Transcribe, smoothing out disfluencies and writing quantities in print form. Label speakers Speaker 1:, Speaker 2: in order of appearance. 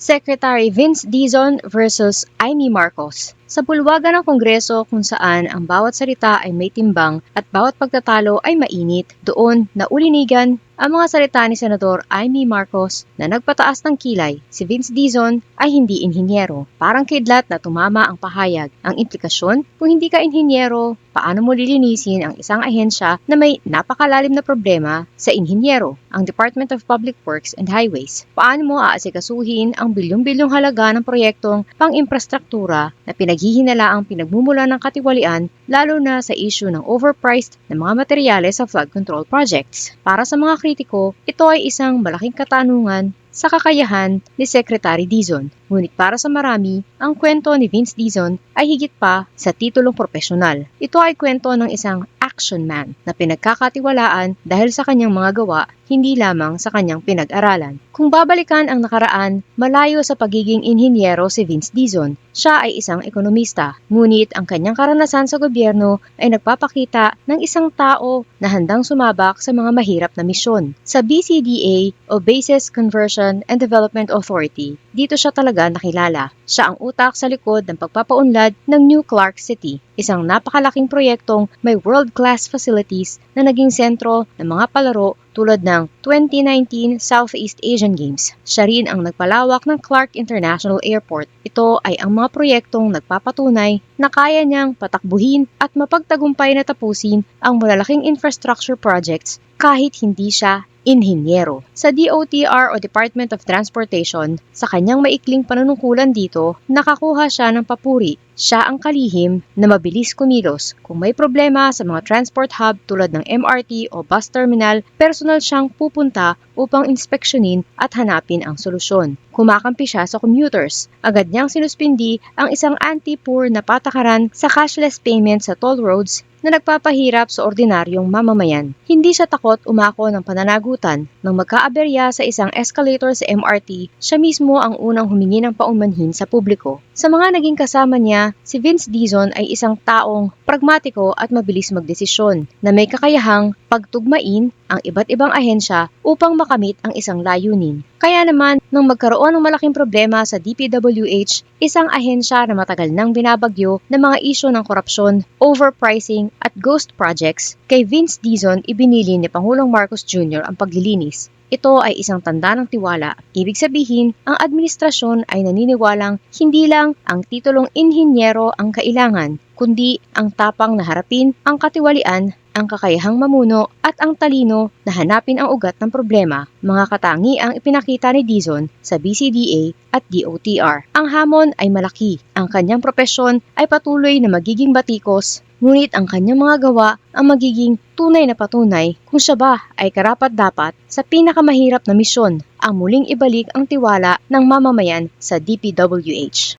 Speaker 1: Secretary Vince Dizon versus Amy Marcos. Sa bulwagan ng Kongreso kung saan ang bawat salita ay may timbang at bawat pagtatalo ay mainit, doon naulinigan ang mga salita ni Senador Amy Marcos na nagpataas ng kilay. Si Vince Dizon ay hindi inhinyero. Parang kidlat na tumama ang pahayag. Ang implikasyon, kung hindi ka inhinyero, paano mo lilinisin ang isang ahensya na may napakalalim na problema sa inhinyero, ang Department of Public Works and Highways? Paano mo aasikasuhin ang bilyong-bilyong halaga ng proyektong pang-infrastruktura na pinaghihinalaang pinagmumula ng katiwalian, lalo na sa issue ng overpriced na mga materyales sa flood control projects? Para sa mga kritiko, ito ay isang malaking katanungan sa kakayahan ni Secretary Dizon. Ngunit para sa marami, ang kwento ni Vince Dizon ay higit pa sa titulong profesional. Ito ay kwento ng isang action man na pinagkakatiwalaan dahil sa kanyang mga gawa, hindi lamang sa kanyang pinag-aralan. Kung babalikan ang nakaraan, malayo sa pagiging inhinyero si Vince Dizon. Siya ay isang ekonomista, ngunit ang kanyang karanasan sa gobyerno ay nagpapakita ng isang tao na handang sumabak sa mga mahirap na misyon. Sa BCDA o Bases Conversion and Development Authority, dito siya talaga nakilala. Siya ang utak sa likod ng pagpapaunlad ng New Clark City, isang napakalaking proyektong may world-class facilities na naging sentro ng mga palaro tulad ng 2019 Southeast Asian Games. Siya rin ang nagpalawak ng Clark International Airport. Ito ay ang mga proyektong nagpapatunay na kaya niyang patakbuhin at mapagtagumpay na tapusin ang malalaking infrastructure projects kahit hindi siya inhinyero. Sa DOTR o Department of Transportation, sa kanyang maikling panunungkulan dito, nakakuha siya ng papuri. Siya ang kalihim na mabilis kumilos. Kung may problema sa mga transport hub tulad ng MRT o bus terminal, personal siyang pupunta upang inspeksyonin at hanapin ang solusyon. Kumakampi siya sa commuters. Agad niyang sinuspindi ang isang anti-poor na patakaran sa cashless payment sa toll roads na nagpapahirap sa ordinaryong mamamayan. Hindi siya takot umako ng pananagutan. Nang magkaaberya sa isang escalator sa MRT, siya mismo ang unang humingi ng paumanhin sa publiko. Sa mga naging kasama niya, si Vince Dizon ay isang taong pragmatiko at mabilis magdesisyon na may kakayahang pagtugmain ang iba't ibang ahensya upang makamit ang isang layunin. Kaya naman, nang magkaroon ng malaking problema sa DPWH, isang ahensya na matagal nang binabagyo ng mga isyu ng korupsyon, overpricing at ghost projects, kay Vince Dizon ibinili ni Pangulong Marcos Jr. ang paglilinis. Ito ay isang tanda ng tiwala. Ibig sabihin, ang administrasyon ay naniniwalang hindi lang ang titulong inhinyero ang kailangan, kundi ang tapang na harapin ang katiwalian, ang kakayahang mamuno at ang talino na hanapin ang ugat ng problema, mga katangi ang ipinakita ni Dizon sa BCDA at DOTR. Ang hamon ay malaki. Ang kanyang propesyon ay patuloy na magiging batikos, ngunit ang kanyang mga gawa ang magiging tunay na patunay kung siya ba ay karapat-dapat sa pinakamahirap na misyon, ang muling ibalik ang tiwala ng mamamayan sa DPWH.